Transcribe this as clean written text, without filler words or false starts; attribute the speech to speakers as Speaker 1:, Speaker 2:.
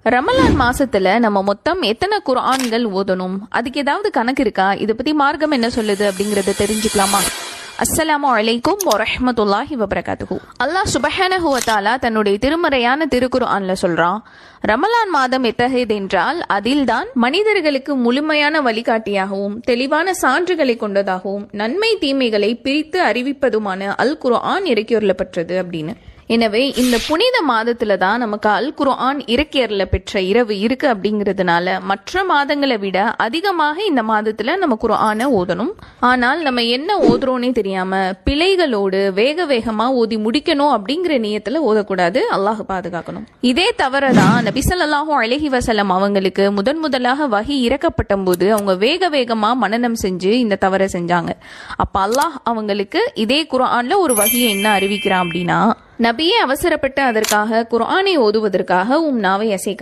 Speaker 1: ரமலான் மாசத்துல நம்ம மொத்தம் எத்தனை குர்ஆன்கள் ஓதணும், அதுக்கு ஏதாவது கணக்கு இருக்கா? இதை பத்தி மார்க்கம் என்ன சொல்லுது அப்படிங்கறத தெரிஞ்சுக்கலாமா? அஸ்ஸலாமு அலைக்கும் வரஹ்மத்துல்லாஹி வபரகாத்துஹு. அல்லாஹ் சுப்ஹானஹு வ தஆலா தன்னுடைய திருமறையான திருக்குர்ஆன்ல சொல்றான், ரமலான் மாதம் எத்தகையது என்றால் அதில்தான் மனிதர்களுக்கு முழுமையான வழிகாட்டியாகவும் தெளிவான சான்றுகளை கொண்டதாகவும் நன்மை தீமைகளை பிரித்து அறிவிப்பதுமான அல் குர்ஆன் இறக்கியுள்ளப்பட்டது அப்படின்னு. எனவே இந்த புனித மாதத்துல தான் நமக்கு அல் குர்ஆன் இறக்கியர்ல பெற்ற இரவு இருக்கு அப்படிங்கிறதுனால மற்ற மாதங்களை விட அதிகமாக இந்த மாதத்துல நம்ம குர்ஆனை ஓதணும். ஆனால் நம்ம என்ன ஓதுறோன்னே தெரியாம பிழைகளோடு வேக வேகமா ஓதி முடிக்கணும் அப்படிங்கிற நியத்துல ஓதக்கூடாது. அல்லாஹ் பாதுகாக்கணும். இதே தவறதான் நபி ஸல்லல்லாஹு அலைஹி வஸல்லம் அவங்களுக்கு முதலாக வஹி இறக்கப்பட்ட போது அவங்க வேக வேகமா மனனம் செஞ்சு இந்த தவறை செஞ்சாங்க. அப்ப அல்லாஹ் அவங்களுக்கு இதே குர்ஆன்ல ஒரு வஹியை என்ன அறிவிக்கிறான் அப்படின்னா, நபியே அவசரப்பட்டு அதற்காக குர்ஆனை ஓதுவதற்காக நாவை அசைக்க